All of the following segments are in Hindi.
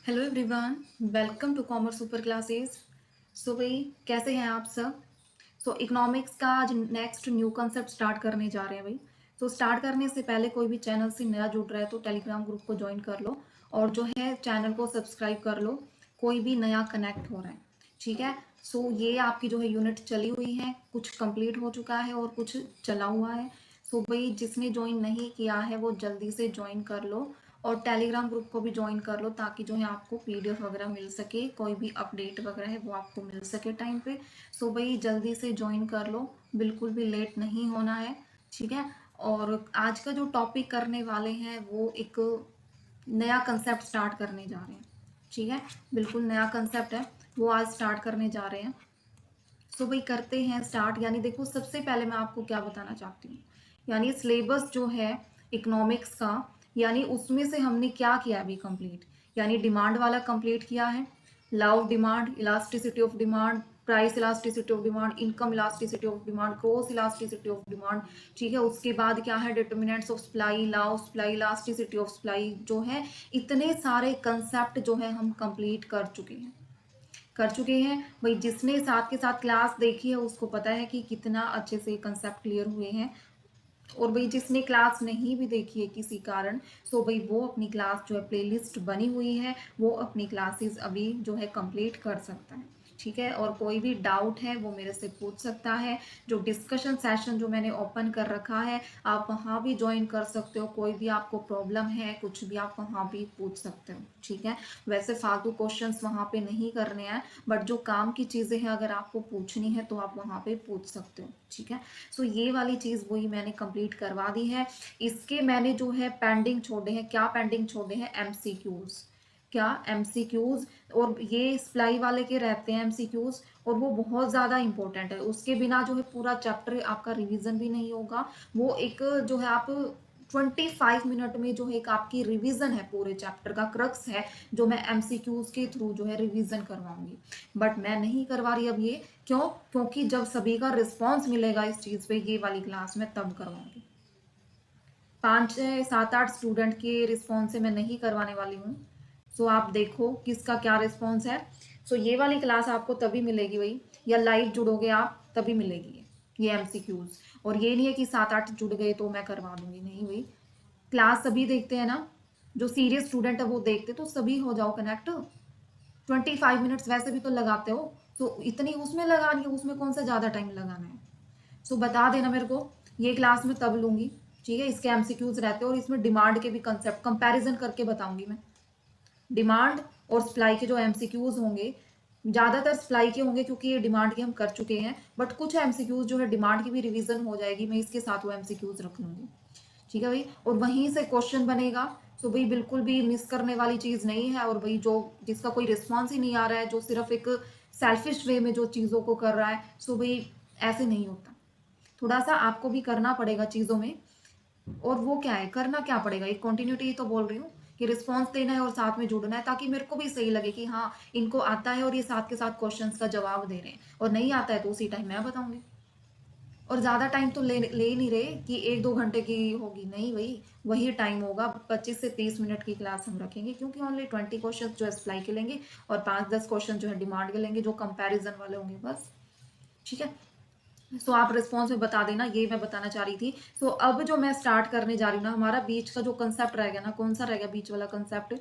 Hello everyone, welcome to commerce super classes. So भाई, कैसे हैं आप सब? इकोनॉमिक्स का आज नेक्स्ट न्यू कंसेप्ट स्टार्ट करने जा रहे हैं भाई। स्टार्ट करने से पहले कोई भी चैनल से नया जुड़ रहा है तो टेलीग्राम ग्रुप को ज्वाइन कर लो और जो है चैनल को सब्सक्राइब कर लो। कोई भी नया कनेक्ट हो रहा है, ठीक है। ये आपकी जो है यूनिट चली हुई है, कुछ कंप्लीट हो चुका है और कुछ चला हुआ है। भाई, जिसने ज्वाइन नहीं किया है वो जल्दी से ज्वाइन कर लो और टेलीग्राम ग्रुप को भी ज्वाइन कर लो ताकि जो है आपको पीडीएफ वगैरह मिल सके, कोई भी अपडेट वगैरह है वो आपको मिल सके टाइम पे। भाई, जल्दी से ज्वाइन कर लो, बिल्कुल भी लेट नहीं होना है, ठीक है। और आज का जो टॉपिक करने वाले हैं वो एक नया कंसेप्ट स्टार्ट करने जा रहे हैं, ठीक है। बिल्कुल नया कंसेप्ट है, वो आज स्टार्ट करने जा रहे हैं। भाई, करते हैं स्टार्ट। यानी देखो, सबसे पहले मैं आपको क्या बताना चाहती हूँ, यानी सिलेबस जो है इकोनॉमिक्स का, यानी उसमें से हमने क्या किया अभी कंप्लीट। यानी डिमांड वाला कंप्लीट किया है, law of demand, elasticity of demand, price elasticity of demand, income elasticity of demand, cross elasticity of demand, ठीक है। उसके बाद क्या है, determinants of supply, law of supply, elasticity of supply, जो है इतने सारे कंसेप्ट जो है हम कंप्लीट कर चुके हैं भाई। जिसने साथ के साथ क्लास देखी है उसको पता है कि कितना अच्छे से कंसेप्ट क्लियर हुए हैं। और भाई, जिसने क्लास नहीं भी देखी है किसी कारण, भाई वो अपनी क्लास जो है प्लेलिस्ट बनी हुई है, वो अपनी क्लासेस अभी जो है कंप्लीट कर सकता है, ठीक है। और कोई भी डाउट है वो मेरे से पूछ सकता है। जो डिस्कशन सेशन जो मैंने ओपन कर रखा है, आप वहाँ भी ज्वाइन कर सकते हो। कोई भी आपको प्रॉब्लम है, कुछ भी आप वहाँ भी पूछ सकते हो, ठीक है। वैसे फालतू क्वेश्चंस वहाँ पे नहीं करने हैं, बट जो काम की चीज़ें हैं अगर आपको पूछनी है तो आप वहाँ पे पूछ सकते हो, ठीक है। ये वाली चीज़ वही मैंने कंप्लीट करवा दी है। इसके मैंने जो है पेंडिंग छोड़े हैं, क्या पेंडिंग छोड़े हैं, एमसीक्यूज। क्या एमसीक्यूज, और ये सप्लाई वाले के रहते हैं एमसीक्यूज, और वो बहुत ज़्यादा इंपॉर्टेंट है। उसके बिना जो है पूरा चैप्टर आपका रिवीजन भी नहीं होगा। वो एक जो है आप 25 मिनट में जो है एक आपकी रिवीजन है, पूरे चैप्टर का क्रक्स है, जो मैं एमसीक्यूज के थ्रू जो है रिवीजन करवाऊंगी। बट मैं नहीं करवा रही अब ये, क्यों? क्योंकि जब सभी का रिस्पॉन्स मिलेगा इस चीज़ पे, ये वाली क्लास में, तब करवाऊंगी। 5 7 8 स्टूडेंट के रिस्पॉन्स से मैं नहीं करवाने वाली हूँ। आप देखो किसका क्या रिस्पॉन्स है। ये वाली क्लास आपको तभी मिलेगी भाई, या लाइव जुड़ोगे आप तभी मिलेगी ये एमसीक्यूज। और ये नहीं है कि 7 8 जुड़ गए तो मैं करवा दूंगी, नहीं भाई। क्लास सभी देखते हैं ना, जो सीरियस स्टूडेंट है वो देखते, तो सभी हो जाओ कनेक्ट। 25 मिनट्स वैसे भी तो लगाते हो, इतनी उसमें लगानी है, उसमें कौन सा ज़्यादा टाइम लगाना है। बता देना मेरे को, ये क्लास में तब लूंगी, ठीक है। इसके एमसीक्यूज रहते हैं और इसमें डिमांड के भी कंसेप्ट कंपैरिजन करके बताऊंगी मैं। डिमांड और सप्लाई के जो एमसीक्यूज होंगे, ज़्यादातर सप्लाई के होंगे क्योंकि ये डिमांड के हम कर चुके हैं, बट कुछ एमसीक्यूज जो है डिमांड की भी रिवीजन हो जाएगी, मैं इसके साथ वो एमसीक्यूज रख लूंगी, ठीक है भाई। और वहीं से क्वेश्चन बनेगा। भाई, बिल्कुल भी मिस करने वाली चीज़ नहीं है। और भाई, जो जिसका कोई रिस्पॉन्स ही नहीं आ रहा है, जो सिर्फ एक सेल्फिश वे में जो चीज़ों को कर रहा है, भाई ऐसे नहीं होता। थोड़ा सा आपको भी करना पड़ेगा चीज़ों में। और वो क्या है, करना क्या पड़ेगा, एक कंटिन्यूटी तो बोल रही हूँ कि रिस्पॉन्स देना है और साथ में जुड़ना है, ताकि मेरे को भी सही लगे कि हाँ, इनको आता है और ये साथ के साथ क्वेश्चंस का जवाब दे रहे हैं। और नहीं आता है तो उसी टाइम मैं बताऊंगी। और ज़्यादा टाइम तो ले ही नहीं रहे कि 1 2 घंटे की होगी, नहीं भाई। वही टाइम होगा, 25 से 30 मिनट की क्लास हम रखेंगे, क्योंकि ओनली 20 क्वेश्चन जो है सप्लाई के लेंगे और 5 10 क्वेश्चन जो है डिमांड के लेंगे, जो कंपैरिजन वाले होंगे, बस, ठीक है। आप रिस्पॉन्स में बता देना, ये मैं बताना चाह रही थी। अब जो मैं स्टार्ट करने जा रही हूँ ना, हमारा बीच का जो कंसेप्ट रह गया ना, कौन सा रह गया बीच वाला कंसेप्ट?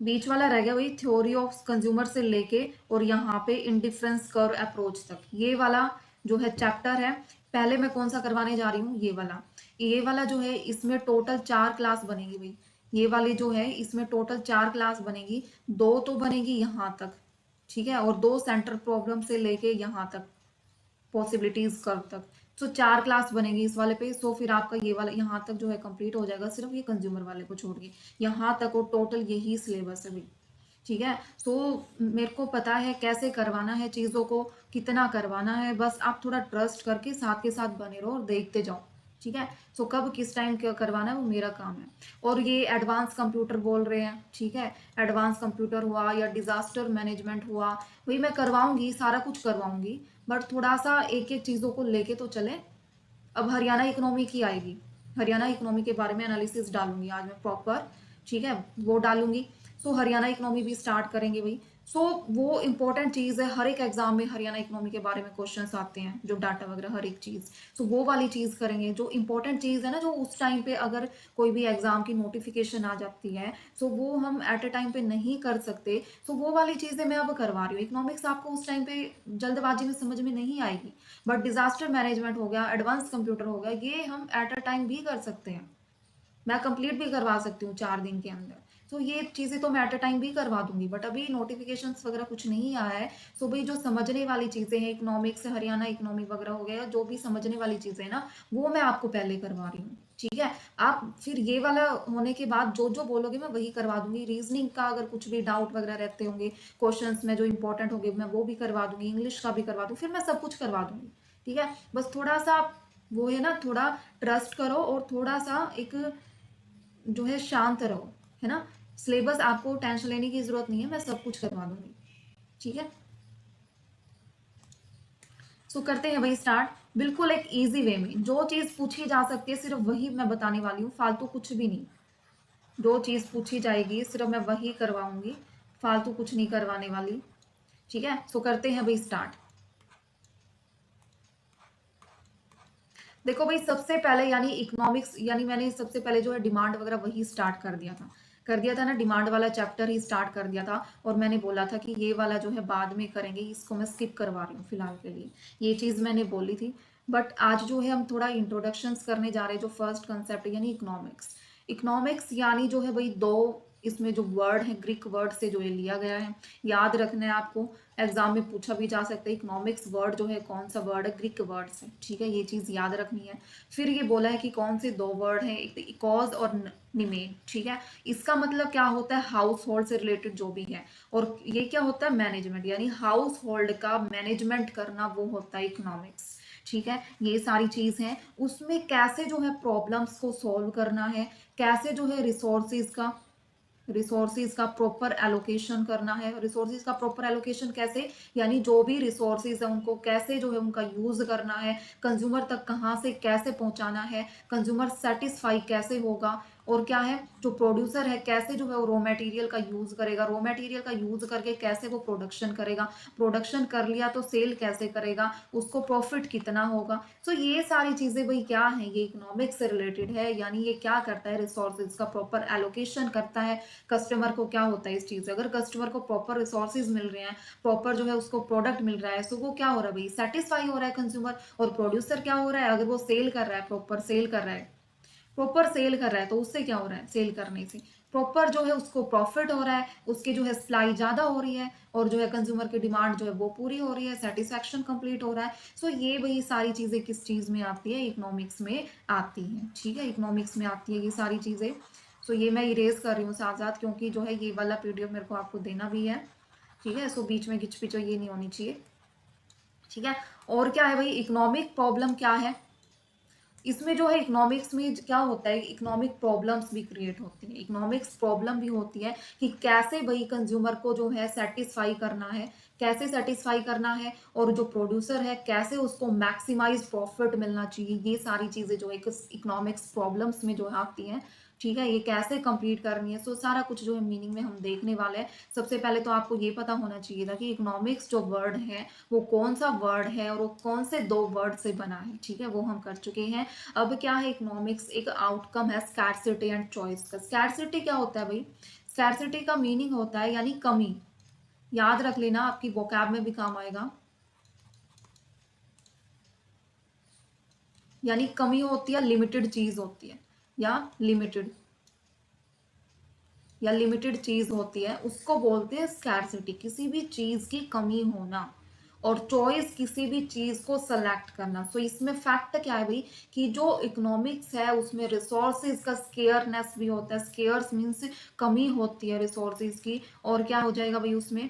बीच वाला रह गया वही थ्योरी ऑफ कंज्यूमर से लेके और यहाँ पे इंडिफरेंस कर्व अप्रोच तक, ये वाला जो है चैप्टर है। पहले मैं कौन सा करवाने जा रही हूँ, ये वाला जो है, इसमें टोटल 4 क्लास बनेगी भाई। ये वाली जो है इसमें टोटल 4 क्लास बनेगी, 2 तो बनेगी यहाँ तक, ठीक है, और 2 सेंटर प्रॉब्लम से लेके यहाँ तक, पॉसिबिलिटीज कर्व तक। 4 क्लास बनेगी इस वाले पे। फिर आपका ये वाला यहाँ तक जो है कंप्लीट हो जाएगा, सिर्फ ये कंज्यूमर वाले को छोड़ के यहाँ तक, और टोटल यही सिलेबस है भाई, ठीक है। मेरे को पता है कैसे करवाना है चीज़ों को, कितना करवाना है, बस आप थोड़ा ट्रस्ट करके साथ के साथ बने रहो और देखते जाओ, ठीक है। कब किस टाइम क्या करवाना है वो मेरा काम है। और ये एडवांस कंप्यूटर बोल रहे हैं, ठीक है, एडवांस कंप्यूटर हुआ या डिजास्टर मैनेजमेंट हुआ, वही मैं करवाऊंगी, सारा कुछ करवाऊंगी, बट थोड़ा सा एक एक चीज़ों को लेके तो चले। अब हरियाणा इकोनॉमी की आएगी, हरियाणा इकोनॉमी के बारे में एनालिसिस डालूंगी आज मैं प्रॉपर, ठीक है, वो डालूंगी। सो हरियाणा इकोनॉमी भी स्टार्ट करेंगे भाई। सो वो इंपॉर्टेंट चीज़ है, हर एक एग्जाम में हरियाणा इकोनॉमी के बारे में क्वेश्चंस आते हैं, जो डाटा वगैरह हर एक चीज़। सो वो वाली चीज़ करेंगे, जो इंपॉर्टेंट चीज़ है ना, जो उस टाइम पे अगर कोई भी एग्जाम की नोटिफिकेशन आ जाती है, सो वो हम एट अ टाइम पे नहीं कर सकते। सो वो वाली चीज़ें मैं अब करवा रही हूँ। इकोनॉमिक्स आपको उस टाइम पे जल्दबाजी में समझ में नहीं आएगी, बट डिजास्टर मैनेजमेंट हो गया, एडवांस कंप्यूटर हो गया, ये हम एट अ टाइम भी कर सकते हैं। मैं कंप्लीट भी करवा सकती हूँ 4 दिन के अंदर। तो ये चीज़ें तो मैं एट अ टाइम भी करवा दूंगी, बट अभी नोटिफिकेशंस वगैरह कुछ नहीं आया है। सो भाई जो समझने वाली चीज़ें हैं, इकोनॉमिक्स हरियाणा इकोनॉमी वगैरह हो गया, जो भी समझने वाली चीज़ें हैं ना, वो मैं आपको पहले करवा रही हूँ। ठीक है, आप फिर ये वाला होने के बाद जो जो बोलोगे मैं वही करवा दूंगी। रीजनिंग का अगर कुछ भी डाउट वगैरह रहते होंगे, क्वेश्चंस में जो इंपॉर्टेंट होंगे मैं वो भी करवा दूंगी, इंग्लिश का भी करवा दूंगी, फिर मैं सब कुछ करवा दूंगी। ठीक है, बस थोड़ा सा वो है ना, थोड़ा ट्रस्ट करो और थोड़ा सा एक जो है शांत रहो, है ना। सिलेबस आपको टेंशन लेने की जरूरत नहीं है, मैं सब कुछ करवा दूंगी। ठीक है, सो करते हैं भाई स्टार्ट। बिल्कुल एक इजी वे में जो चीज पूछी जा सकती है सिर्फ वही मैं बताने वाली हूँ, फालतू कुछ भी नहीं। जो चीज पूछी जाएगी सिर्फ मैं वही करवाऊंगी, फालतू कुछ नहीं करवाने वाली। ठीक है, सो करते हैं भाई स्टार्ट। देखो भाई सबसे पहले यानी इकोनॉमिक्स, यानी मैंने सबसे पहले जो है डिमांड वगैरह वही स्टार्ट कर दिया था ना, डिमांड वाला चैप्टर ही स्टार्ट कर दिया था। और मैंने बोला था कि ये वाला जो है बाद में करेंगे, इसको मैं स्किप करवा रही हूँ फिलहाल के लिए, ये चीज़ मैंने बोली थी। बट आज जो है हम थोड़ा इंट्रोडक्शंस करने जा रहे हैं, जो फर्स्ट कंसेप्ट यानी इकोनॉमिक्स। इकोनॉमिक्स यानी जो है भाई दो, इसमें जो वर्ड है ग्रीक वर्ड से जो ये लिया गया है, याद रखना है आपको। एग्जाम में पूछा भी जा सकता है इकोनॉमिक्स वर्ड जो है कौन सा वर्ड है, ग्रीक वर्ड से। ठीक है, ये चीज याद रखनी है। फिर ये बोला है कि कौन से दो वर्ड हैं, एक इकोज और निमेन। ठीक है, इसका मतलब क्या होता है, हाउस होल्ड से रिलेटेड जो भी है। और ये क्या होता है, मैनेजमेंट, यानी हाउस होल्ड का मैनेजमेंट करना, वो होता है इकोनॉमिक्स। ठीक है, ये सारी चीज है। उसमें कैसे जो है प्रॉब्लम्स को सॉल्व करना है, कैसे जो है रिसोर्सेज का प्रॉपर एलोकेशन करना है। रिसोर्सेज का प्रॉपर एलोकेशन कैसे, यानी जो भी रिसोर्सेज है उनको कैसे जो है उनका यूज करना है, कंज्यूमर तक कहाँ से कैसे पहुंचाना है, कंज्यूमर सेटिस्फाई कैसे होगा। और क्या है, जो प्रोड्यूसर है कैसे जो है वो रॉ मटेरियल का यूज करेगा, रॉ मटेरियल का यूज करके कैसे वो प्रोडक्शन करेगा, प्रोडक्शन कर लिया तो सेल कैसे करेगा, उसको प्रॉफिट कितना होगा। तो ये सारी चीजें भाई क्या है, ये इकोनॉमिक्स से रिलेटेड है। यानी ये क्या करता है, रिसोर्सेज का प्रॉपर एलोकेशन करता है। कस्टमर को क्या होता है इस चीज से, अगर कस्टमर को प्रॉपर रिसोर्सेज मिल रहे हैं, प्रॉपर जो है उसको प्रोडक्ट मिल रहा है, सो वो क्या हो रहा है भाई, सेटिस्फाई हो रहा है कंज्यूमर। और प्रोड्यूसर क्या हो रहा है, अगर वो सेल कर रहा है, प्रॉपर सेल कर रहा है तो उससे क्या हो रहा है, सेल करने से प्रॉपर जो है उसको प्रॉफिट हो रहा है, उसकी जो है सप्लाई ज्यादा हो रही है, और जो है कंज्यूमर की डिमांड जो है वो पूरी हो रही है, सेटिस्फैक्शन कंप्लीट हो रहा है। सो ये वही सारी चीजें किस चीज में आती है, इकोनॉमिक्स में आती है। ठीक है, इकोनॉमिक्स में आती है ये सारी चीजें। सो ये मैं इरेज कर रही हूँ साथ साथ, क्योंकि जो है ये वाला पीडीएफ मेरे को आपको देना भी है। ठीक है, सो बीच में घिच पिचो ये नहीं होनी चाहिए। ठीक है, और क्या है भाई, इकोनॉमिक प्रॉब्लम क्या है, इसमें जो है इकोनॉमिक्स में क्या होता है, इकोनॉमिक प्रॉब्लम्स भी क्रिएट होती है, इकोनॉमिक्स प्रॉब्लम भी होती है कि कैसे भाई कंज्यूमर को जो है सेटिस्फाई करना है, कैसे सेटिस्फाई करना है, और जो प्रोड्यूसर है कैसे उसको मैक्सिमाइज प्रॉफिट मिलना चाहिए। ये सारी चीजें जो है इकोनॉमिक्स प्रॉब्लम्स में जो है आती हैं। ठीक है, ये कैसे कंप्लीट करनी है, सो सारा कुछ जो है मीनिंग में हम देखने वाले हैं। सबसे पहले तो आपको ये पता होना चाहिए था कि इकोनॉमिक्स जो वर्ड है वो कौन सा वर्ड है और वो कौन से दो वर्ड से बना है। ठीक है, वो हम कर चुके हैं। अब क्या है, इकोनॉमिक्स एक आउटकम है स्कैरसिटी एंड चॉइस का। स्कैरसिटी क्या होता है भाई, स्कैरसिटी का मीनिंग होता है यानी कमी। याद रख लेना, आपकी वोकैब में भी काम आएगा। यानी कमी होती है, लिमिटेड चीज होती है, या लिमिटेड लिमिटेड चीज होती है, उसको बोलते हैं स्कैरसिटी, किसी भी चीज की कमी होना। और चॉइस, किसी भी चीज को सेलेक्ट करना। सो इसमें फैक्ट क्या है भाई, कि जो इकोनॉमिक्स है उसमें रिसोर्सेज का स्केयरनेस भी होता है। स्केयर्स मीन्स कमी होती है रिसोर्सेज की, और क्या हो जाएगा भाई, उसमें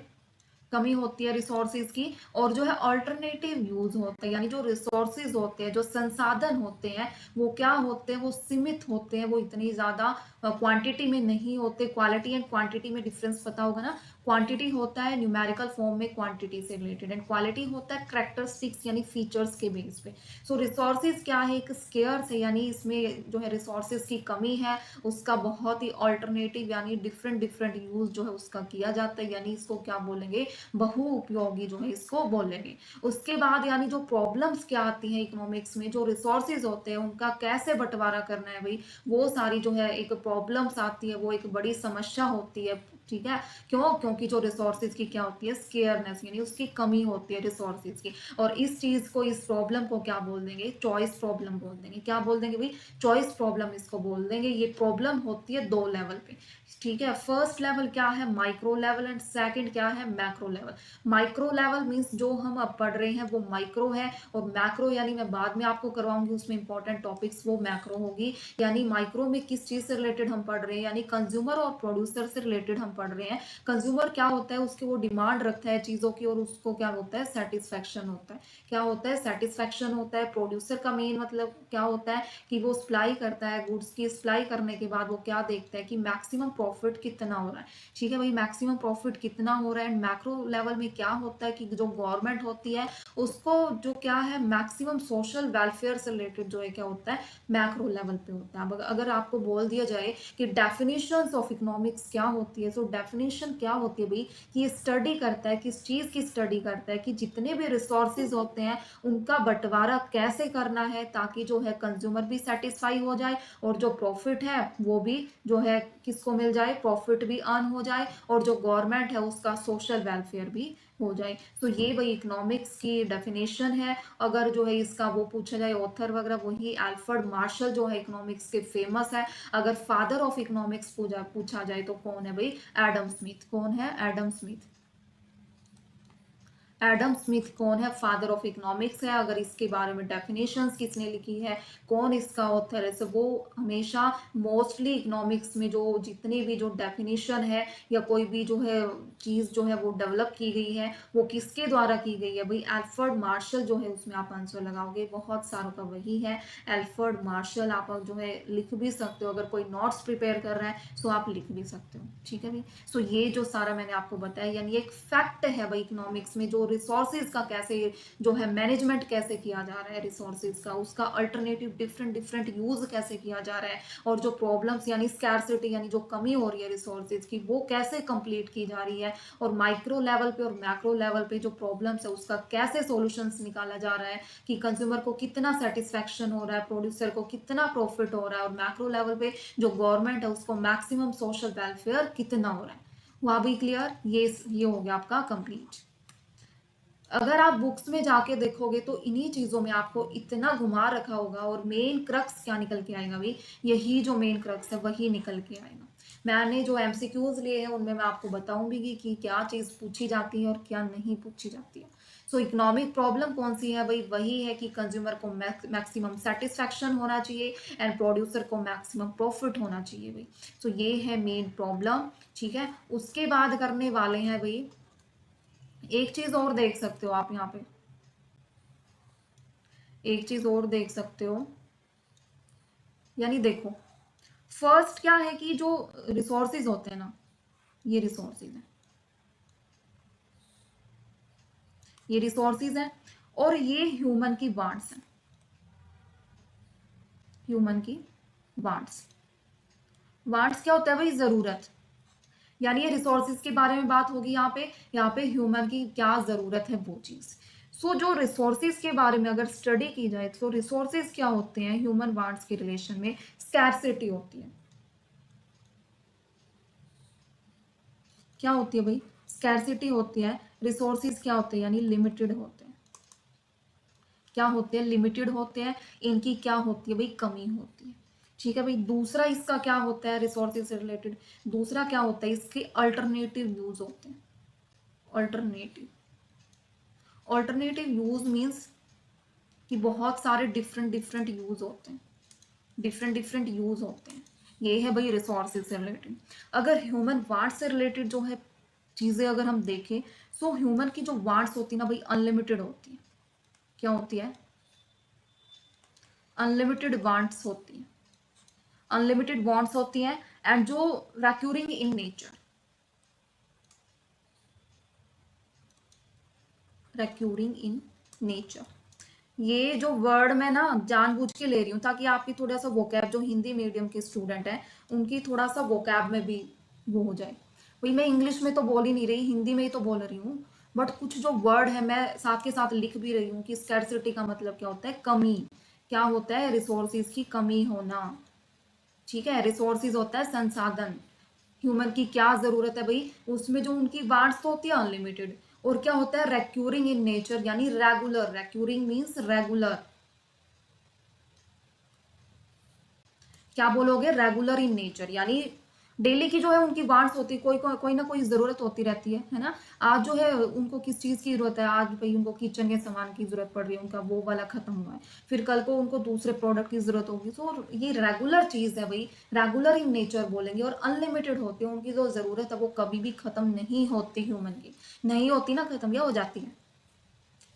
कमी होती है रिसोर्सेज की। और जो है अल्टरनेटिव यूज होता है, यानी जो रिसोर्सेज होते हैं, जो संसाधन होते हैं, वो क्या होते हैं, वो सीमित होते हैं, वो इतनी ज्यादा क्वांटिटी में नहीं होते। क्वालिटी एंड क्वांटिटी में डिफरेंस पता होगा ना। क्वांटिटी होता है न्यूमेरिकल फॉर्म में क्वांटिटी से रिलेटेड, एंड क्वालिटी होता है कैरेक्टरिस्टिक्स यानी फीचर्स के बेस पे। सो रिसोर्सेज क्या है, एक स्केयर्स है यानी इसमें जो है रिसोर्सेज की कमी है, उसका बहुत ही ऑल्टरनेटिव यानी डिफरेंट डिफरेंट यूज जो है उसका किया जाता है, यानी इसको क्या बोलेंगे, बहु उपयोगी जो है इसको बोलेंगे। उसके बाद यानी जो प्रॉब्लम्स क्या आती हैं इकोनॉमिक्स में, जो रिसोर्सेज होते हैं उनका कैसे बंटवारा करना है भाई, वो सारी जो है एक प्रॉब्लम्स आती है, वो एक बड़ी समस्या होती है। ठीक है, क्यों, क्योंकि जो रिसोर्सेज की क्या होती है, स्केयरनेस यानी उसकी कमी होती है रिसोर्सेज की। और इस चीज को, इस प्रॉब्लम को क्या बोल देंगे, चॉइस प्रॉब्लम बोल देंगे। क्या बोल देंगे भाई, चॉइस प्रॉब्लम इसको बोल देंगे। ये प्रॉब्लम होती है दो लेवल पे। ठीक है, फर्स्ट लेवल क्या है, माइक्रो लेवल, एंड सेकंड क्या है, macro level. Micro level means जो हम अब पढ़ रहे हैं वो माइक्रो है, और मैक्रो यानी मैं बाद में आपको करवाऊंगी उसमें इंपॉर्टेंट टॉपिक्स, वो मैक्रो होगी। यानी माइक्रो में किस चीज से रिलेटेड हम पढ़ रहे हैं, यानी कंज्यूमर और प्रोड्यूसर से रिलेटेड हम पढ़ रहे हैं। कंज्यूमर क्या होता है, उसकी वो डिमांड रखता है चीजों की, और उसको क्या होता है, सेटिस्फेक्शन होता है। क्या होता है, सेटिस्फेक्शन होता है। प्रोड्यूसर का मेन मतलब क्या होता है कि वो सप्लाई करता है गुड्स की, सप्लाई करने के बाद वो क्या देखता है कि मैक्सिमम प्रॉफिट कितना हो रहा है। ठीक है भाई, मैक्सिमम प्रॉफिट कितना हो रहा है। एंड मैक्रो लेवल में क्या होता है कि जो गवर्नमेंट होती है उसको जो क्या है, मैक्सिमम सोशल वेलफेयर से रिलेटेड जो है क्या होता है, मैक्रो लेवल पे होता है। अब अगर आपको बोल दिया जाए कि डेफिनेशंस ऑफ इकोनॉमिक्स क्या होती है, तो डेफिनेशन क्या होती है भाई, कि ये स्टडी करता है, किस चीज की स्टडी करता है, कि जितने भी रिसोर्सेज होते हैं उनका बंटवारा कैसे करना है, ताकि जो है कंज्यूमर भी सेटिस्फाई हो जाए, और जो प्रॉफिट है वो भी जो है किसको मिल जाए, प्रॉफिट भी अर्न हो जाए, और जो गवर्नमेंट है उसका सोशल वेलफेयर भी हो जाए। तो ये वही इकोनॉमिक्स की डेफिनेशन है। अगर जो है इसका वो पूछा जाए ऑथर वगैरह, वही अल्फ्रेड मार्शल जो है इकोनॉमिक्स के फेमस है। अगर फादर ऑफ इकोनॉमिक्स पूछा जाए तो कौन है भाई, एडम स्मिथ। कौन है, एडम स्मिथ। एडम स्मिथ कौन है, फादर ऑफ इकोनॉमिक्स है। अगर इसके बारे में डेफिनेशंस किसने लिखी है, कौन इसका ऑथर है, तो वो हमेशा मोस्टली इकोनॉमिक्स में जो जितनी भी जो डेफिनेशन है या कोई भी जो है चीज जो है वो डेवलप की गई है, वो किसके द्वारा की गई है भाई, अल्फ्रेड मार्शल जो है, उसमें आप आंसर लगाओगे, बहुत सारों का वही है, अल्फ्रेड मार्शल। आप जो है लिख भी सकते हो, अगर कोई नोट्स प्रिपेयर कर रहा है तो आप लिख भी सकते हो। ठीक है भाई, सो ये जो सारा मैंने आपको बताया, यानी एक फैक्ट है भाई इकोनॉमिक्स में, जो रिसोर्सेज का कैसे जो है मैनेजमेंट कैसे किया जा रहा है रिसोर्सेज का, उसका अल्टरनेटिव डिफरेंट डिफरेंट यूज कैसे किया जा रहा है, और जो प्रॉब्लम्स यानी स्कैरसिटी यानी जो कमी हो रही है रिसोर्सेज की, वो कैसे कंप्लीट की जा रही है, और माइक्रो लेवल पे और मैक्रो लेवल पे जो प्रॉब्लम्स है उसका कैसे सॉल्यूशंस निकाला जा रहा है, कि कंज्यूमर को कितना सेटिस्फेक्शन हो रहा है, प्रोड्यूसर को कितना प्रॉफिट हो रहा है, और मैक्रो लेवल पे जो गवर्नमेंट है उसको मैक्सिमम सोशल वेलफेयर कितना हो रहा है। वहां भी क्लियर, ये हो गया आपका कंप्लीट। अगर आप बुक्स में जाके देखोगे तो इन्हीं चीजों में आपको इतना घुमा रखा होगा, और मेन क्रक्स क्या निकल के आएगा भाई, यही जो मेन क्रक्स है वही निकल के आएगा। मैंने जो एमसीक्यूज लिए हैं उनमें मैं आपको बताऊंगी कि क्या चीज पूछी जाती है और क्या नहीं पूछी जाती है। सो इकोनॉमिक प्रॉब्लम कौन सी है भाई, वही है कि कंज्यूमर को मैक्सिमम सेटिस्फेक्शन होना चाहिए, एंड प्रोड्यूसर को मैक्सिमम प्रॉफिट होना चाहिए भाई। सो ये है मेन प्रॉब्लम। ठीक है, उसके बाद करने वाले हैं भाई, एक चीज और देख सकते हो आप यहाँ पे, एक चीज और देख सकते हो, यानी देखो, फर्स्ट क्या है कि जो रिसोर्सेज होते हैं ना, ये रिसोर्सेज है, ये रिसोर्सेज है, और ये ह्यूमन की वांट्स है, ह्यूमन की वांट्स। वांट्स क्या होता है भाई, जरूरत। यानी ये रिसोर्सेज के बारे में बात होगी यहाँ पे ह्यूमन की क्या जरूरत है वो चीज। सो जो रिसोर्सेज के बारे में अगर स्टडी की जाए तो रिसोर्सेज क्या होते हैं ह्यूमन वांट्स के रिलेशन में, स्कैरसिटी होती है। क्या होती है भाई, स्कैरसिटी होती है। रिसोर्सेज क्या होते हैं, यानी लिमिटेड होते हैं। क्या होते हैं, लिमिटेड होते हैं। इनकी क्या होती है भाई, कमी होती है। ठीक है भाई, दूसरा इसका क्या होता है रिसोर्सेज से रिलेटेड, दूसरा क्या होता है, इसके अल्टरनेटिव यूज होते हैं। अल्टरनेटिव, अल्टरनेटिव यूज मीन्स कि बहुत सारे डिफरेंट डिफरेंट यूज होते हैं, डिफरेंट डिफरेंट यूज होते हैं। ये है भाई रिसोर्सेज से रिलेटेड। अगर ह्यूमन वांट्स से रिलेटेड जो है चीजें अगर हम देखें, सो ह्यूमन की जो वांट्स होती है ना भाई, अनलिमिटेड होती है। क्या होती है, अनलिमिटेड वांट्स होती है, अनलिमिटेड वांट्स होती हैं। एंड जो रेक्यूरिंग इन नेचर, रेक्यूरिंग इन नेचर, ये जो वर्ड मैं ना जानबूझ के ले रही हूँ ताकि आपकी थोड़ा सा वोकैब, जो हिंदी मीडियम के स्टूडेंट हैं उनकी थोड़ा सा वोकैब में भी वो हो जाए। भाई मैं इंग्लिश में तो बोल ही नहीं रही, हिंदी में ही तो बोल रही हूँ, बट कुछ जो वर्ड है मैं साथ के साथ लिख भी रही हूँ कि स्कैरसिटी का मतलब क्या होता है, कमी, क्या होता है, रिसोर्सिस की कमी होना। ठीक है, रिसोर्सिस होता है संसाधन, ह्यूमन की क्या जरूरत है भाई, उसमें जो उनकी वांट्स तो होती है अनलिमिटेड। और क्या होता है रेक्यूरिंग इन नेचर, यानी रेगुलर, रेक्यूरिंग मीन्स रेगुलर, क्या बोलोगे, रेगुलर इन नेचर, यानी डेली की जो है उनकी वांट्स होती है, कोई ना कोई जरूरत होती रहती है ना। आज जो है उनको किस चीज की जरूरत है, आज भाई उनको किचन के सामान की जरूरत पड़ रही है, उनका वो वाला खत्म हुआ है, फिर कल को उनको दूसरे प्रोडक्ट की जरूरत होगी। तो ये रेगुलर चीज है भाई, रेगुलर इन नेचर बोलेंगे, और अनलिमिटेड होती है, उनकी जो जरूरत है वो कभी भी खत्म नहीं होती, ह्यूमन की नहीं होती ना खत्म, या हो जाती है।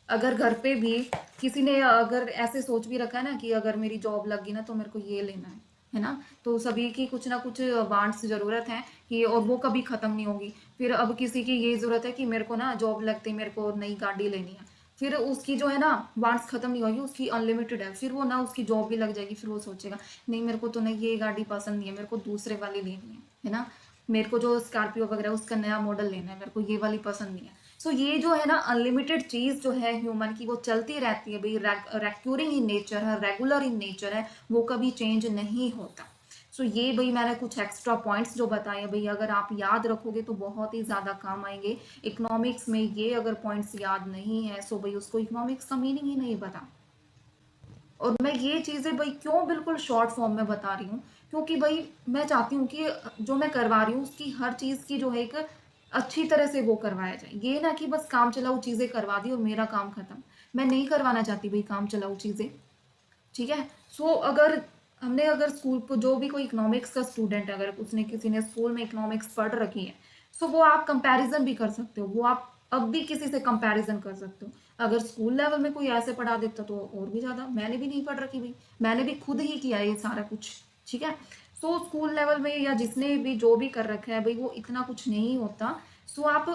अगर घर पे भी किसी ने अगर ऐसे सोच भी रखा है ना कि अगर मेरी जॉब लग गई ना तो मेरे को ये लेना है ना, तो सभी की कुछ ना कुछ वांट्स जरूरत है कि, और वो कभी खत्म नहीं होगी। फिर अब किसी की ये जरूरत है कि मेरे को ना जॉब लगते ही मेरे को नई गाड़ी लेनी है, फिर उसकी जो है ना वांट्स खत्म नहीं होगी, उसकी अनलिमिटेड है, फिर वो ना उसकी जॉब भी लग जाएगी, फिर वो सोचेगा नहीं मेरे को तो नहीं ये गाड़ी पसंद नहीं है, मेरे को दूसरे वाली लेनी है ना, मेरे को जो स्कॉर्पियो वगैरह उसका नया मॉडल लेना है, मेरे को ये वाली पसंद नहीं है। सो ये जो है ना अनलिमिटेड चीज जो है ह्यूमन की, वो चलती रहती है भाई, रेक्यूरिंग इन नेचर है, रेगुलर इन नेचर है, वो कभी चेंज नहीं होता। सो ये भाई मैंने कुछ एक्स्ट्रा पॉइंट्स जो बताए हैं भाई, अगर आप याद रखोगे तो बहुत ही ज्यादा काम आएंगे। इकोनॉमिक्स में ये अगर पॉइंट्स याद नहीं है सो भाई उसको इकोनॉमिक्स का मीनिंग ही नहीं पता। और मैं ये चीजें भाई क्यों बिल्कुल शॉर्ट फॉर्म में बता रही हूँ, क्योंकि भाई मैं चाहती हूँ कि जो मैं करवा रही हूँ उसकी हर चीज की जो है एक अच्छी तरह से वो करवाया जाए, ये ना कि बस काम चलाऊ चीजें करवा दी और मेरा काम खत्म। मैं नहीं करवाना चाहती भाई काम चलाऊ चीजें। ठीक है। सो अगर हमने अगर स्कूल को, जो भी कोई इकोनॉमिक्स का स्टूडेंट है, अगर उसने किसी ने स्कूल में इकोनॉमिक्स पढ़ रखी है, सो वो आप कंपैरिजन भी कर सकते हो, वो आप अब भी किसी से कंपैरिजन कर सकते हो। अगर स्कूल लेवल में कोई ऐसे पढ़ा देता तो और भी ज्यादा, मैंने भी नहीं पढ़ रखी भाई, मैंने भी खुद ही किया ये सारा कुछ। ठीक है। सो स्कूल लेवल में या जिसने भी जो भी कर रखा है भाई वो इतना कुछ नहीं होता। सो आप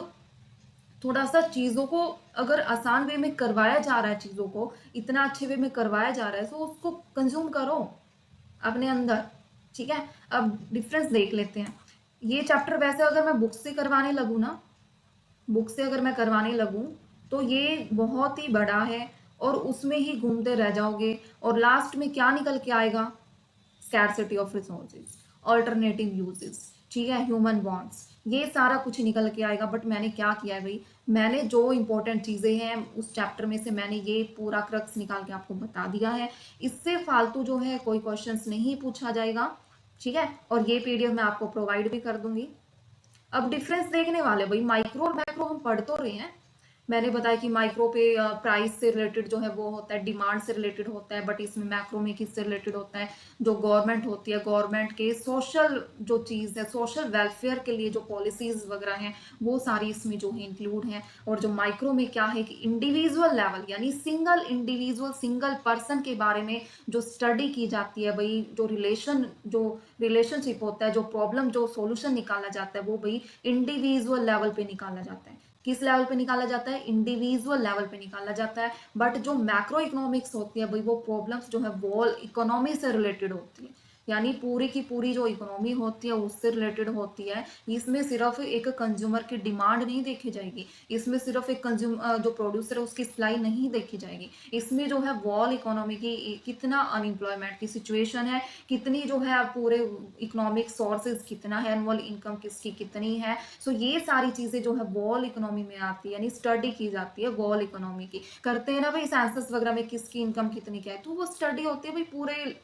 थोड़ा सा चीजों को, अगर आसान वे में करवाया जा रहा है, चीजों को इतना अच्छे वे में करवाया जा रहा है, तो उसको कंज्यूम करो अपने अंदर। ठीक है। अब डिफरेंस देख लेते हैं। ये चैप्टर वैसे अगर मैं बुक से करवाने लगूँ ना, बुक से अगर मैं करवाने लगूँ तो ये बहुत ही बड़ा है, और उसमें ही घूमते रह जाओगे, और लास्ट में क्या निकल के आएगा, scarcity of resources, alternative uses, ठीक है, ह्यूमन वांट्स, ये सारा कुछ निकल के आएगा। बट मैंने क्या किया है भाई, मैंने जो इंपॉर्टेंट चीजें हैं उस चैप्टर में से मैंने ये पूरा क्रक्स निकाल के आपको बता दिया है। इससे फालतू जो है कोई क्वेश्चंस नहीं पूछा जाएगा। ठीक है। और ये पीडीएफ मैं आपको प्रोवाइड भी कर दूंगी। अब डिफरेंस देखने वाले भाई, माइक्रो और मैक्रो हम पढ़ तो रहे हैं। मैंने बताया कि माइक्रो पे प्राइस से रिलेटेड जो है वो होता है, डिमांड से रिलेटेड होता है, बट इसमें मैक्रो में किससे रिलेटेड होता है, जो गवर्नमेंट होती है, गवर्नमेंट के सोशल जो चीज़ है, सोशल वेलफेयर के लिए जो पॉलिसीज वगैरह हैं वो सारी इसमें जो है इंक्लूड हैं। और जो माइक्रो में क्या है कि इंडिविजुअल लेवल, यानी सिंगल इंडिविजुअल, सिंगल पर्सन के बारे में जो स्टडी की जाती है भाई, जो रिलेशनशिप होता है, जो प्रॉब्लम, जो सॉल्यूशन निकाला जाता है वो भाई इंडिविजुअल लेवल पे निकाला जाता है। किस लेवल पे निकाला जाता है, इंडिविजुअल लेवल पे निकाला जाता है। बट जो मैक्रो इकोनॉमिक्स होती है भाई, वो प्रॉब्लम्स जो है वर्ल्ड इकोनॉमी से रिलेटेड होती है, यानी पूरी की पूरी जो इकोनॉमी होती है उससे रिलेटेड होती है। इसमें सिर्फ एक कंज्यूमर की डिमांड नहीं देखी जाएगी, इसमें सिर्फ एक कंज्यूमर जो प्रोड्यूसर है उसकी सप्लाई नहीं देखी जाएगी, इसमें जो है वर्ल्ड इकोनॉमी की कितना अनएम्प्लॉयमेंट की सिचुएशन है, कितनी जो है पूरे इकोनॉमिक सोर्सेज कितना है, एनुअल इनकम किसकी कितनी है। सो ये सारी चीजें जो है वर्ल्ड इकोनॉमी में आती है, यानी स्टडी की जाती है वर्ल्ड इकोनॉमी की। करते हैं ना भाई सेंसस वगैरह में किसकी इनकम कितनी क्या है, तो वो स्टडी होती है भाई पूरे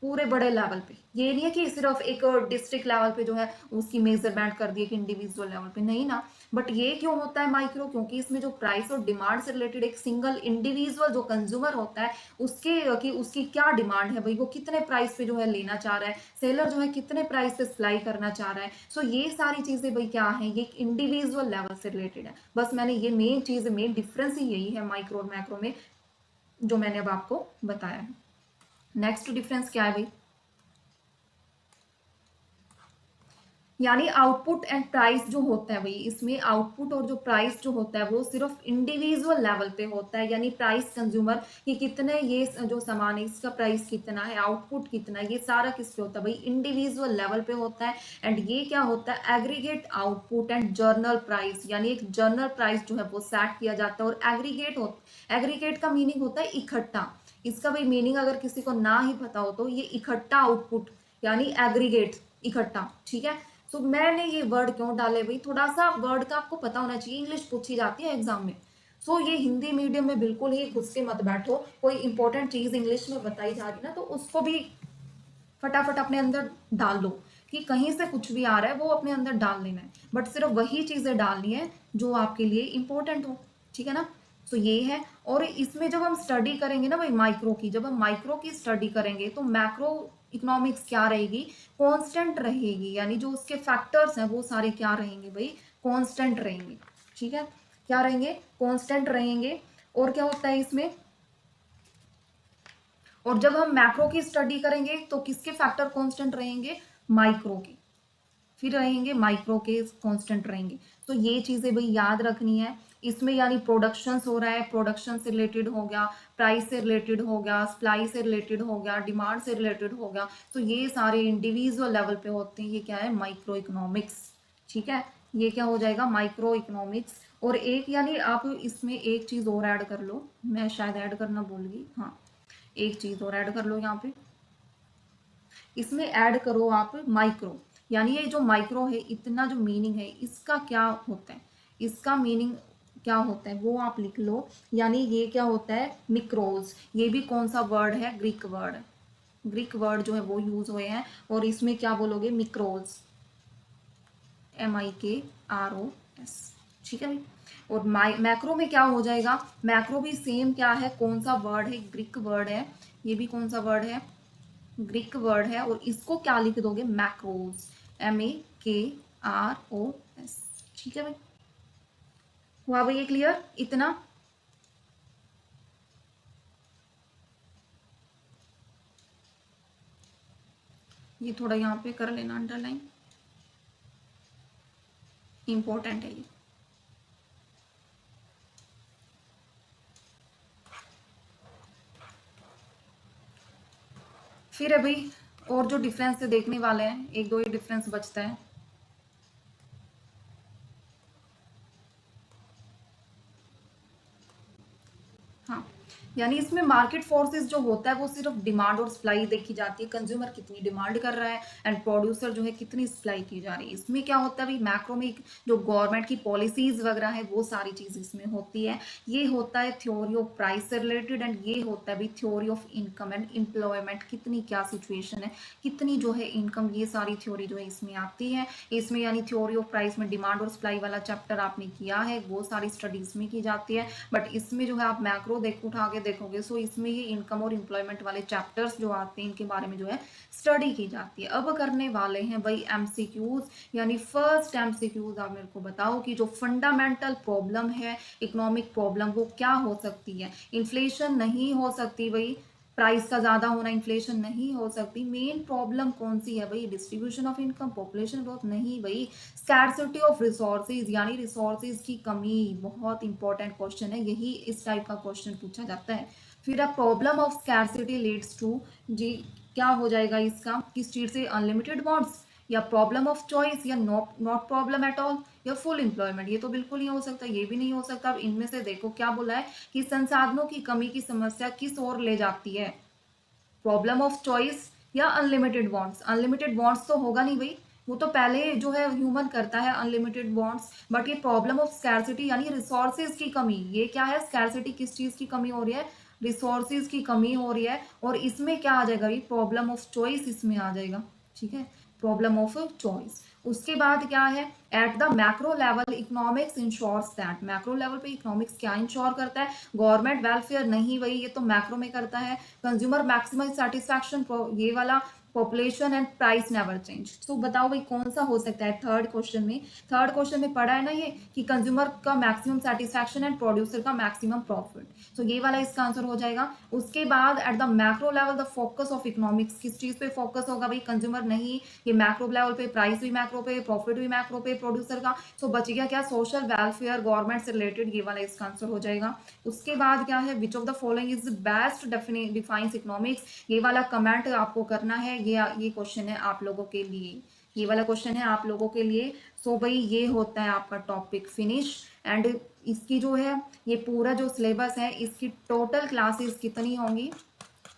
पूरे बड़े लेवल पे। ये नहीं है कि सिर्फ एक डिस्ट्रिक्ट लेवल पे जो है उसकी मेजरमेंट कर दी है कि इंडिविजुअल लेवल पे, नहीं ना। बट ये क्यों होता है माइक्रो, क्योंकि इसमें जो प्राइस और डिमांड से रिलेटेड एक सिंगल इंडिविजुअल जो कंज्यूमर होता है उसके कि उसकी क्या डिमांड है भाई, वो कितने प्राइस पे जो है लेना चाह रहा है, सेलर जो है कितने प्राइस पे सप्लाई करना चाह रहा है। सो ये सारी चीजें भाई क्या है, ये इंडिविजुअल लेवल से रिलेटेड है। बस मैंने ये मेन चीज, मेन डिफरेंस ही यही है माइक्रो और मैक्रो में, जो मैंने अब आपको बताया है। नेक्स्ट डिफरेंस क्या है भाई, यानी आउटपुट एंड प्राइस जो होता है भाई, इसमें आउटपुट और जो प्राइस जो होता है वो सिर्फ इंडिविजुअल लेवल पे होता है, यानी प्राइस कंज्यूमर कि कितने ये जो सामान है इसका प्राइस कितना है, आउटपुट कितना है, ये सारा किस पे होता है भाई, इंडिविजुअल लेवल पे होता है। एंड ये क्या होता है, aggregate output and journal price, यानी एक जर्नल प्राइस जो है वो सेट किया जाता है। और एग्रीगेट का मीनिंग होता है इकट्ठा। इसका भाई मीनिंग अगर किसी को ना ही पता हो तो ये इकट्ठा आउटपुट यानी एग्रीगेट, इकट्ठा, ठीक है। तो मैंने ये वर्ड क्यों डाले भाई, थोड़ा सा वर्ड का आपको पता होना चाहिए, इंग्लिश पूछी जाती है एग्जाम में। सो ये हिंदी मीडियम में बिल्कुल ही घुस के मत बैठो, कोई इंपॉर्टेंट चीज इंग्लिश में बताई जा रही ना तो उसको भी फटाफट अपने अंदर डाल लो, कि कहीं से कुछ भी आ रहा है वो अपने अंदर डाल लेना है, बट सिर्फ वही चीजें डालनी है जो आपके लिए इंपॉर्टेंट हो, ठीक है ना। तो ये है। और इसमें जब हम स्टडी करेंगे ना भाई माइक्रो की, जब हम माइक्रो की स्टडी करेंगे तो मैक्रो इकोनॉमिक्स क्या रहेगी, कांस्टेंट रहेगी, यानी जो उसके फैक्टर्स हैं वो सारे क्या रहेंगे भाई, कांस्टेंट रहेंगे, ठीक है। क्या रहेंगे, कांस्टेंट रहेंगे। और क्या होता है इसमें, और जब हम मैक्रो की स्टडी करेंगे तो किसके फैक्टर कांस्टेंट रहेंगे, माइक्रो के, फिर रहेंगे माइक्रो के कांस्टेंट रहेंगे। तो ये चीजें भाई याद रखनी है। इसमें यानी प्रोडक्शन हो रहा है, प्रोडक्शन से रिलेटेड हो गया, प्राइस से रिलेटेड हो गया, सप्लाई से रिलेटेड हो गया, डिमांड से रिलेटेड हो गया। तो ये सारे इंडिविजुअल लेवल पे होते हैं, ये क्या है, माइक्रो इकोनॉमिक्स, ठीक है। ये क्या हो जाएगा, माइक्रो इकोनॉमिक्स। और एक यानी आप इसमें एक चीज और ऐड कर लो, मैं शायद ऐड करना भूल गई, हाँ एक चीज और ऐड कर लो यहाँ पे, इसमें ऐड करो आप माइक्रो, यानी ये जो माइक्रो है इतना जो मीनिंग है इसका क्या होता है, इसका मीनिंग क्या होता है वो आप लिख लो। यानी ये क्या होता है, मिक्रोज, ये भी कौन सा वर्ड है, ग्रीक वर्ड, ग्रीक वर्ड जो है वो यूज हुए हैं। और इसमें क्या बोलोगे, मिक्रोज, MIKROS, ठीक है भाई। और मैक्रो में क्या हो जाएगा, मैक्रो भी सेम क्या है, कौन सा वर्ड है, ग्रीक वर्ड है, ये भी कौन सा वर्ड है, ग्रीक वर्ड है। और इसको क्या लिख दोगे, मैक्रोस, MAKROS, ठीक है भाई। हुआ भाई ये क्लियर इतना। ये थोड़ा यहाँ पे कर लेना अंडरलाइन, इंपॉर्टेंट है ये। फिर है भाई और जो डिफरेंस देखने वाले हैं, एक दो ही डिफरेंस बचता है। हाँ, यानी इसमें मार्केट फोर्सेस जो होता है वो सिर्फ डिमांड और सप्लाई देखी जाती है, कंज्यूमर कितनी डिमांड कर रहा है एंड प्रोड्यूसर जो है कितनी सप्लाई की जा रही है। इसमें क्या होता है भाई, मैक्रो में जो गवर्नमेंट की पॉलिसीज वगैरह है वो सारी चीज इसमें होती है। ये होता है थ्योरी ऑफ प्राइस से रिलेटेड, एंड ये होता है भाई theory of income and employment, कितनी क्या सिचुएशन है, कितनी जो है इनकम, ये सारी थ्योरी जो है इसमें आती है। इसमें यानी थ्योरी ऑफ प्राइस में डिमांड और सप्लाई वाला चैप्टर आपने किया है, वो सारी स्टडीज में की जाती है। बट इसमें जो है आप मैक्रो उठा के देखोगे सो इसमें ये इनकम और एम्प्लॉयमेंट वाले चैप्टर्स जो आते हैं इनके बारे में जो है स्टडी की जाती है। अब करने वाले हैं भाई MCQs, यानी फर्स्ट MCQs आप मेरे को बताओ कि जो फंडामेंटल प्रॉब्लम है, इकोनॉमिक प्रॉब्लम, वो क्या हो सकती है। इन्फ्लेशन नहीं हो सकती भाई, प्राइस का ज्यादा होना इन्फ्लेशन नहीं हो सकती। मेन प्रॉब्लम कौन सी है भाई, distribution of income, population growth नहीं भाई, स्कैरसिटी ऑफ रिसोर्सेज, यानी रिसोर्सेज की कमी। बहुत इंपॉर्टेंट क्वेश्चन है, यही इस टाइप का क्वेश्चन पूछा जाता है। फिर a problem of scarcity leads to, जी क्या हो जाएगा इसका, किस चीज से, अनलिमिटेड वांट्स, या प्रॉब्लम ऑफ चॉइस, या नॉट प्रॉब्लम एट ऑल, या फुल एम्प्लॉयमेंट। ये तो बिल्कुल नहीं हो सकता, ये भी नहीं हो सकता। अब इनमें से देखो क्या बोला है कि संसाधनों की कमी की समस्या किस ओर ले जाती है, प्रॉब्लम ऑफ चॉइस या अनलिमिटेड वांट्स। अनलिमिटेड वांट्स तो होगा नहीं भाई, वो तो पहले जो है ह्यूमन करता है अनलिमिटेड वांट्स। बट ये प्रॉब्लम ऑफ स्कैरसिटी यानी रिसोर्सेज की कमी, ये क्या है, स्कैरसिटी किस चीज की कमी हो रही है, रिसोर्सेज की कमी हो रही है। और इसमें क्या आ जाएगा भाई, प्रॉब्लम ऑफ चॉइस इसमें आ जाएगा, ठीक है, प्रॉब्लम ऑफ चॉइस। उसके बाद क्या है, at the macro level economics insures that, macro level पे इकोनॉमिक्स क्या इंश्योर करता है, गवर्नमेंट वेलफेयर नहीं, वही ये तो मैक्रो में करता है। कंज्यूमर मैक्सिमम सेटिस्फैक्शन, ये वाला population and price never change. तो बताओ भाई कौन सा हो सकता है थर्ड क्वेश्चन में। थर्ड क्वेश्चन में पढ़ा है ना ये कि कंज्यूमर का मैक्सिमम सेटिस्फैक्शन एंड प्रोड्यूसर का मैक्सिमम प्रॉफिट। तो ये वाला इसका आंसर हो जाएगा। उसके बाद eight the macro level the focus of economics, किस चीज पे फोकस होगा भाई, कंज्यूमर नहीं, ये मैक्रो लेवल पे, प्राइस भी मैक्रो पे, प्रॉफिट भी मैक्रो पे प्रोड्यूसर का। सो बच गया क्या, सोशल वेलफेयर, गवर्नमेंट से रिलेटेड, ये वाला इसका आंसर हो जाएगा। उसके बाद क्या है, which of the following is best defines economics, ये वाला कमेंट आपको करना है। ये क्वेश्चन है आप लोगों के लिए, ये वाला क्वेश्चन है आप लोगों के लिए। सो भाई ये होता है आपका टॉपिक फिनिश। एंड इसकी जो है ये पूरा जो सिलेबस है, इसकी टोटल क्लासेस कितनी होंगी,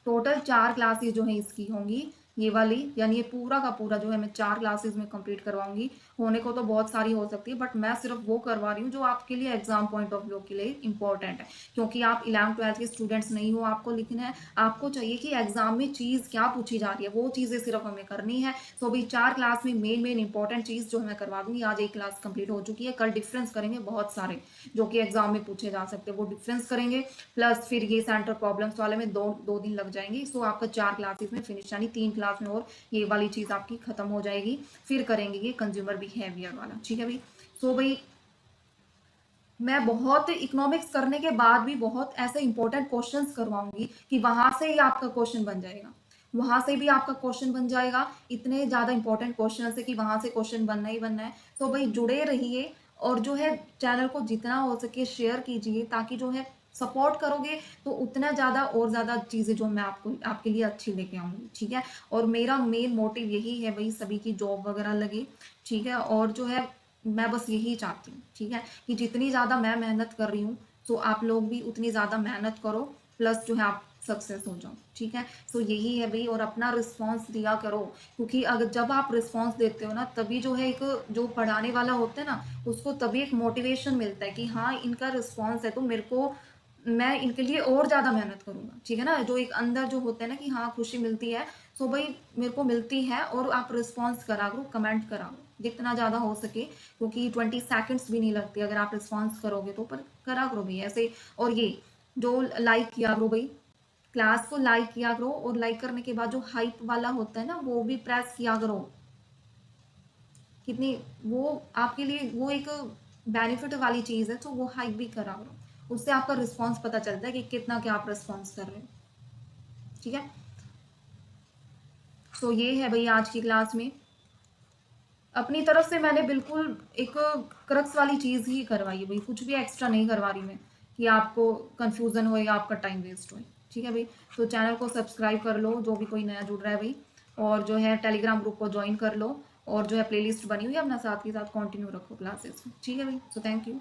टोटल 4 क्लासेस जो है इसकी होंगी ये वाली, यानी ये पूरा का पूरा जो है मैं 4 क्लासेस में कंप्लीट करवाऊंगी। होने को तो बहुत सारी हो सकती है बट मैं सिर्फ वो करवा रही हूँ जो आपके लिए एग्जाम पॉइंट ऑफ व्यू के लिए इंपॉर्टेंट है, क्योंकि आप 11th-12th के स्टूडेंट्स नहीं हो, आपको लिखना है, आपको चाहिए कि एग्जाम में चीज़ क्या पूछी जा रही है, वो चीज़ें सिर्फ हमें करनी है। सो भाई 4 क्लास में मेन इंपॉर्टेंट चीज़ जो मैं करवा दूंगी। आज एक क्लास कंप्लीट हो चुकी है, कल डिफरेंस करेंगे बहुत सारे जो कि एग्जाम में पूछे जा सकते हैं, वो डिफरेंस करेंगे। प्लस फिर ये सेंटर प्रॉब्लम्स वाले में दो दिन लग जाएंगे। सो आपका 4 क्लासेस में फिनिश, यानी 3 क्लास में और ये वाली चीज आपकी खत्म हो जाएगी। फिर करेंगे ये कंज्यूमर बिहेवियर वाला, ठीक है भाई। सो भाई मैं बहुत इकोनॉमिक्स करने के बाद भी बहुत ऐसे इंपॉर्टेंट क्वेश्चंस करवाऊंगी कि वहां से ही आपका क्वेश्चन बन जाएगा, वहां से भी आपका क्वेश्चन बन जाएगा। इतने ज्यादा इंपॉर्टेंट क्वेश्चन है कि वहां से क्वेश्चन बनना ही बनना है। तो भाई जुड़े रहिए और जो है चैनल को जितना हो सके शेयर कीजिए, ताकि जो है सपोर्ट करोगे तो उतना ज़्यादा और ज़्यादा चीज़ें जो मैं आपको आपके लिए अच्छी लेके आऊँगी, ठीक है। और मेरा मेन मोटिव यही है भाई, सभी की जॉब वगैरह लगे, ठीक है। और जो है मैं बस यही चाहती हूँ, ठीक है, कि जितनी ज़्यादा मैं मेहनत कर रही हूँ तो आप लोग भी उतनी ज़्यादा मेहनत करो, प्लस जो है आप सक्सेस हो जाओ, ठीक है। सो यही है भाई, और अपना रिस्पॉन्स दिया करो, क्योंकि अगर जब आप रिस्पॉन्स देते हो ना, तभी जो है एक जो पढ़ाने वाला होता है ना, उसको तभी एक मोटिवेशन मिलता है कि हाँ इनका रिस्पॉन्स है तो मेरे को, मैं इनके लिए और ज़्यादा मेहनत करूंगा, ठीक है ना। जो एक अंदर जो होता है ना कि हाँ खुशी मिलती है, सो भाई मेरे को मिलती है। और आप रिस्पॉन्स करा करो, कमेंट करा करो जितना ज़्यादा हो सके, क्योंकि 20 सेकंड्स भी नहीं लगते अगर आप रिस्पॉन्स करोगे तो। पर करा करो भाई ऐसे। और ये जो लाइक किया करो भाई, क्लास को लाइक किया करो, और लाइक करने के बाद जो हाइप वाला होता है ना वो भी प्रेस किया करो। कितनी वो आपके लिए वो एक बेनिफिट वाली चीज़ है, तो वो हाइप भी करा करो, उससे आपका रिस्पॉन्स पता चलता है कि कितना क्या आप रिस्पॉन्स कर रहे हो, ठीक है। तो ये है भाई आज की क्लास में, अपनी तरफ से मैंने बिल्कुल एक क्रक्स वाली चीज़ ही करवाई है भाई, कुछ भी एक्स्ट्रा नहीं करवा रही मैं कि आपको कंफ्यूजन हो या आपका टाइम वेस्ट हो, ठीक है भाई। तो चैनल को सब्सक्राइब कर लो जो भी कोई नया जुड़ रहा है भाई, और जो है टेलीग्राम ग्रुप को ज्वाइन कर लो, और जो है प्लेलिस्ट बनी हुई है अपना साथ के साथ कंटिन्यू रखो क्लासेस, ठीक है भाई। So thank you.